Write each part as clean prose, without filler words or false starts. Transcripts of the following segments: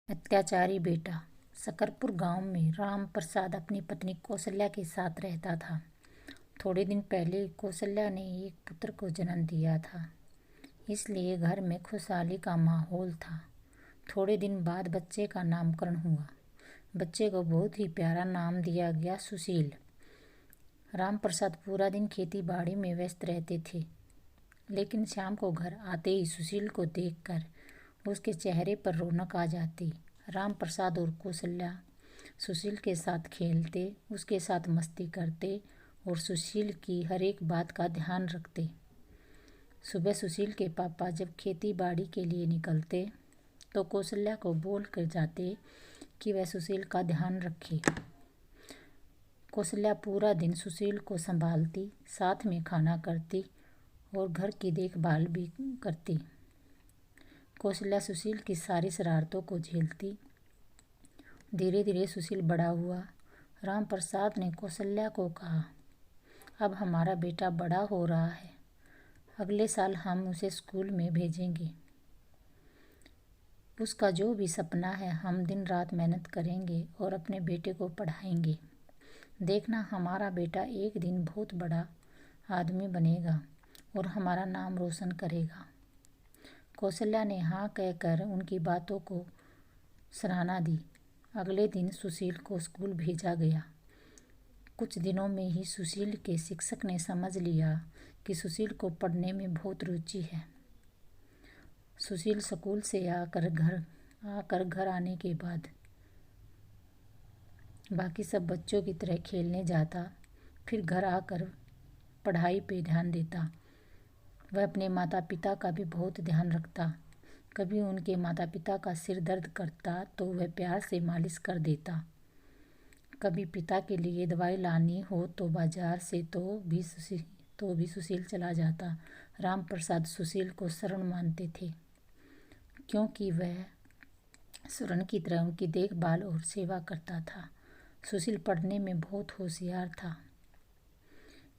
अत्याचारी बेटा। सकरपुर गांव में राम प्रसाद अपनी पत्नी कौशल्या के साथ रहता था। थोड़े दिन पहले कौशल्या ने एक पुत्र को जन्म दिया था, इसलिए घर में खुशहाली का माहौल था। थोड़े दिन बाद बच्चे का नामकरण हुआ। बच्चे को बहुत ही प्यारा नाम दिया गया, सुशील। राम प्रसाद पूरा दिन खेती बाड़ी में व्यस्त रहते थे, लेकिन शाम को घर आते ही सुशील को देखकर उसके चेहरे पर रौनक आ जाती। राम प्रसाद और कौशल्या सुशील के साथ खेलते, उसके साथ मस्ती करते और सुशील की हर एक बात का ध्यान रखते। सुबह सुशील के पापा जब खेती बाड़ी के लिए निकलते तो कौशल्या को बोल कर जाते कि वह सुशील का ध्यान रखे। कौशल्या पूरा दिन सुशील को संभालती, साथ में खाना करती और घर की देखभाल भी करती। कौशल्या सुशील की सारी शरारतों को झेलती। धीरे धीरे सुशील बड़ा हुआ। राम प्रसाद ने कौशल्या को कहा, अब हमारा बेटा बड़ा हो रहा है, अगले साल हम उसे स्कूल में भेजेंगे। उसका जो भी सपना है हम दिन रात मेहनत करेंगे और अपने बेटे को पढ़ाएंगे। देखना, हमारा बेटा एक दिन बहुत बड़ा आदमी बनेगा और हमारा नाम रोशन करेगा। कौशल्या ने हाँ कहकर उनकी बातों को सराहना दी। अगले दिन सुशील को स्कूल भेजा गया। कुछ दिनों में ही सुशील के शिक्षक ने समझ लिया कि सुशील को पढ़ने में बहुत रुचि है। सुशील स्कूल से आकर घर आने के बाद बाकी सब बच्चों की तरह खेलने जाता, फिर घर आकर पढ़ाई पे ध्यान देता। वह अपने माता पिता का भी बहुत ध्यान रखता। कभी उनके माता पिता का सिर दर्द करता तो वह प्यार से मालिश कर देता। कभी पिता के लिए दवाई लानी हो तो बाजार से तो भी सुशील चला जाता। राम प्रसाद सुशील को शरण मानते थे, क्योंकि वह स्वर्ण की तरह उनकी देखभाल और सेवा करता था। सुशील पढ़ने में बहुत होशियार था,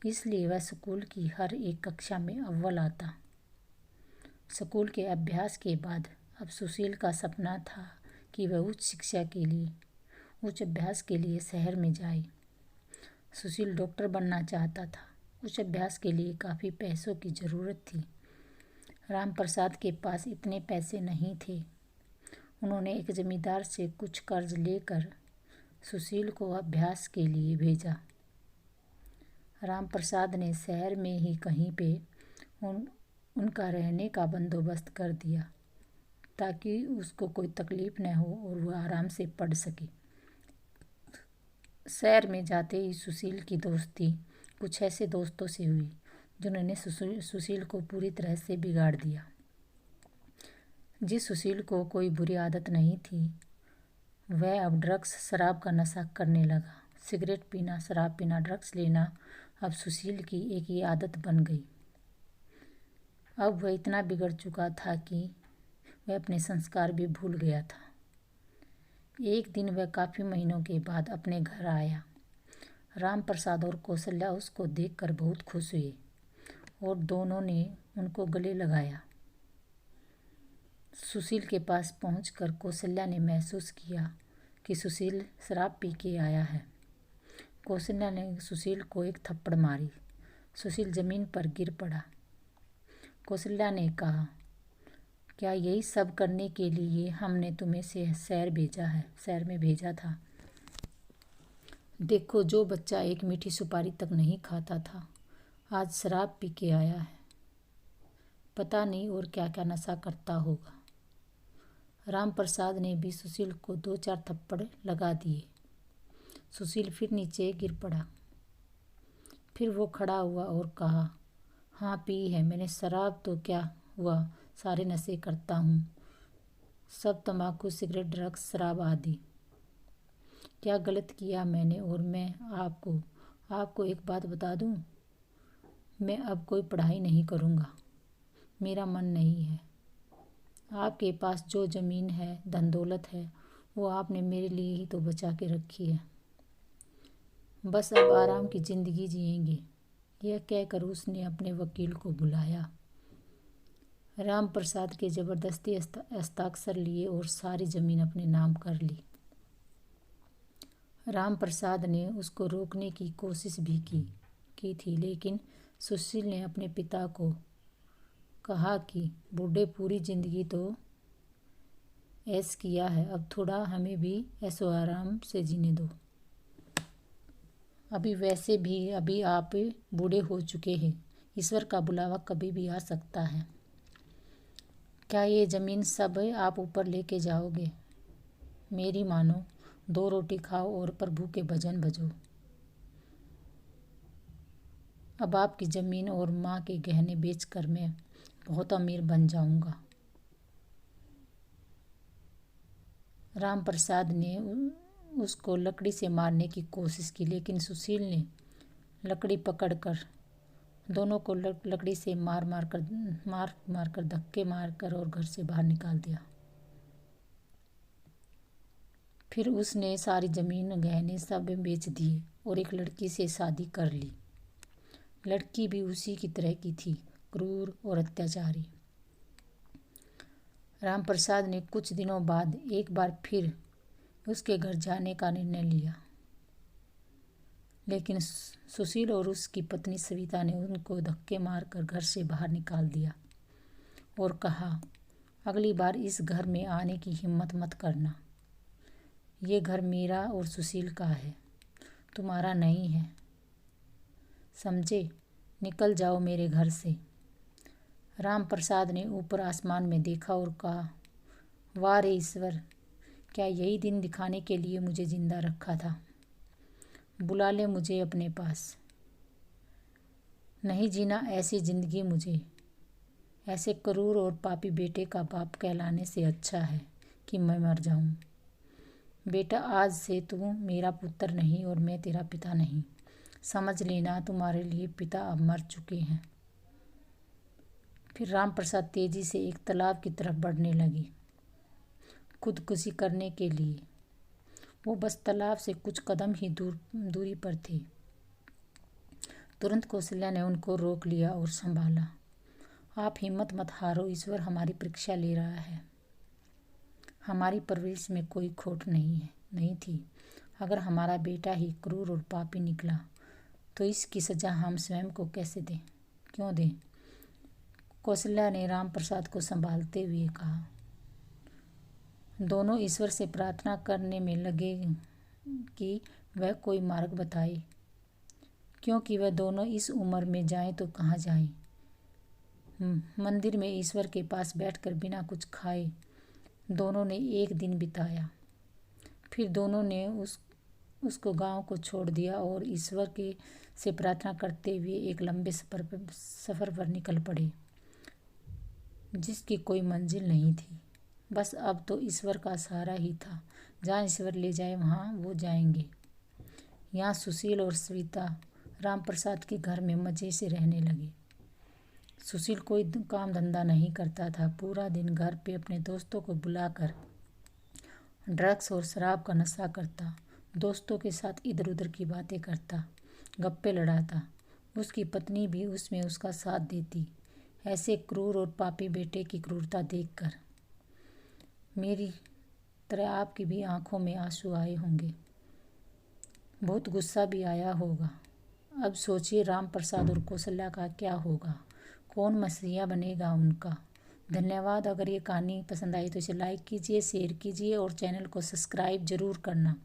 इसलिए वह स्कूल की हर एक कक्षा में अव्वल आता। स्कूल के अभ्यास के बाद अब सुशील का सपना था कि वह उच्च अभ्यास के लिए शहर में जाए। सुशील डॉक्टर बनना चाहता था। उच्च अभ्यास के लिए काफ़ी पैसों की ज़रूरत थी। राम प्रसाद के पास इतने पैसे नहीं थे। उन्होंने एक जमींदार से कुछ कर्ज लेकर सुशील को अभ्यास के लिए भेजा। राम प्रसाद ने शहर में ही कहीं पे उनका रहने का बंदोबस्त कर दिया, ताकि उसको कोई तकलीफ न हो और वह आराम से पढ़ सके। शहर में जाते ही सुशील की दोस्ती कुछ ऐसे दोस्तों से हुई जिन्होंने सुशील को पूरी तरह से बिगाड़ दिया। जिस सुशील को कोई बुरी आदत नहीं थी, वह अब ड्रग्स शराब का नशा करने लगा। सिगरेट पीना, शराब पीना, ड्रग्स लेना अब सुशील की एक ही आदत बन गई। अब वह इतना बिगड़ चुका था कि वह अपने संस्कार भी भूल गया था। एक दिन वह काफ़ी महीनों के बाद अपने घर आया। राम प्रसाद और कौशल्या उसको देखकर बहुत खुश हुए और दोनों ने उनको गले लगाया। सुशील के पास पहुंचकर कौशल्या ने महसूस किया कि सुशील शराब पी के आया है। कौशल्या ने सुशील को एक थप्पड़ मारी। सुशील ज़मीन पर गिर पड़ा। कौशल्या ने कहा, क्या यही सब करने के लिए हमने तुम्हें शहर में भेजा था? देखो, जो बच्चा एक मीठी सुपारी तक नहीं खाता था, आज शराब पी के आया है। पता नहीं और क्या क्या नशा करता होगा। राम प्रसाद ने भी सुशील को 2-4 थप्पड़ लगा दिए। सुशील फिर नीचे गिर पड़ा। फिर वो खड़ा हुआ और कहा, हाँ पी है मैंने शराब, तो क्या हुआ, सारे नशे करता हूँ, सब तंबाकू, सिगरेट, ड्रग्स, शराब आदि। क्या गलत किया मैंने? और मैं आपको एक बात बता दूँ, मैं अब कोई पढ़ाई नहीं करूँगा, मेरा मन नहीं है। आपके पास जो ज़मीन है, धन दौलत है, वो आपने मेरे लिए ही तो बचा के रखी है। बस अब आराम की ज़िंदगी जिएंगे। यह कहकर उसने अपने वकील को बुलाया। राम प्रसाद के जबरदस्ती हस्ताक्षर लिए और सारी जमीन अपने नाम कर ली। राम प्रसाद ने उसको रोकने की कोशिश भी की थी, लेकिन सुशील ने अपने पिता को कहा कि बूढ़े पूरी जिंदगी तो ऐश किया है, अब थोड़ा हमें भी ऐशो आराम से जीने दो। अभी वैसे भी अभी आप बूढ़े हो चुके हैं, ईश्वर का बुलावा कभी भी आ सकता है। क्या ये ज़मीन सब आप ऊपर लेके जाओगे? मेरी मानो, 2 रोटी खाओ और प्रभु के भजन भजो। अब आपकी ज़मीन और माँ के गहने बेचकर मैं बहुत अमीर बन जाऊंगा। राम प्रसाद ने उसको लकड़ी से मारने की कोशिश की, लेकिन सुशील ने लकड़ी पकड़कर दोनों को लकड़ी से मार मार कर धक्के मारकर और घर से बाहर निकाल दिया। फिर उसने सारी जमीन गहने सब बेच दिए और एक लड़की से शादी कर ली। लड़की भी उसी की तरह की थी, क्रूर और अत्याचारी। राम प्रसाद ने कुछ दिनों बाद एक बार फिर उसके घर जाने का निर्णय लिया, लेकिन सुशील और उसकी पत्नी सविता ने उनको धक्के मारकर घर से बाहर निकाल दिया और कहा, अगली बार इस घर में आने की हिम्मत मत करना। ये घर मेरा और सुशील का है, तुम्हारा नहीं है, समझे? निकल जाओ मेरे घर से। राम प्रसाद ने ऊपर आसमान में देखा और कहा, वाह रे ईश्वर, क्या यही दिन दिखाने के लिए मुझे जिंदा रखा था? बुला ले मुझे अपने पास। नहीं जीना ऐसी जिंदगी मुझे। ऐसे क्रूर और पापी बेटे का बाप कहलाने से अच्छा है कि मैं मर जाऊं। बेटा, आज से तू मेरा पुत्र नहीं और मैं तेरा पिता नहीं। समझ लेना, तुम्हारे लिए पिता अब मर चुके हैं। फिर राम प्रसाद तेजी से एक तालाब की तरफ बढ़ने लगी, खुदकुशी करने के लिए। वो बस तालाब से कुछ कदम ही दूरी पर थे। तुरंत कौशल्या ने उनको रोक लिया और संभाला। आप हिम्मत मत हारो, ईश्वर हमारी परीक्षा ले रहा है। हमारी परवरिश में कोई खोट नहीं थी। अगर हमारा बेटा ही क्रूर और पापी निकला तो इसकी सजा हम स्वयं को क्यों दें? कौशल्या ने राम प्रसाद को संभालते हुए कहा। दोनों ईश्वर से प्रार्थना करने में लगे कि वह कोई मार्ग बताए, क्योंकि वह दोनों इस उम्र में जाएं तो कहाँ जाएं। मंदिर में ईश्वर के पास बैठकर बिना कुछ खाए दोनों ने एक दिन बिताया। फिर दोनों ने उसको गांव को छोड़ दिया और ईश्वर से प्रार्थना करते हुए एक लंबे सफ़र पर निकल पड़े, जिसकी कोई मंजिल नहीं थी। बस अब तो ईश्वर का सहारा ही था। जहाँ ईश्वर ले जाए वहाँ वो जाएंगे। यहाँ सुशील और सविता राम प्रसाद के घर में मज़े से रहने लगे। सुशील कोई काम धंधा नहीं करता था। पूरा दिन घर पे अपने दोस्तों को बुलाकर ड्रग्स और शराब का नशा करता, दोस्तों के साथ इधर उधर की बातें करता, गप्पे लड़ाता। उसकी पत्नी भी उसमें उसका साथ देती। ऐसे क्रूर और पापी बेटे की क्रूरता देखकर मेरी तरह आपकी भी आंखों में आंसू आए होंगे, बहुत गुस्सा भी आया होगा। अब सोचिए राम प्रसाद और कौशल्या का क्या होगा, कौन मसीहा बनेगा उनका। धन्यवाद। अगर ये कहानी पसंद आई तो इसे लाइक कीजिए, शेयर कीजिए और चैनल को सब्सक्राइब ज़रूर करना।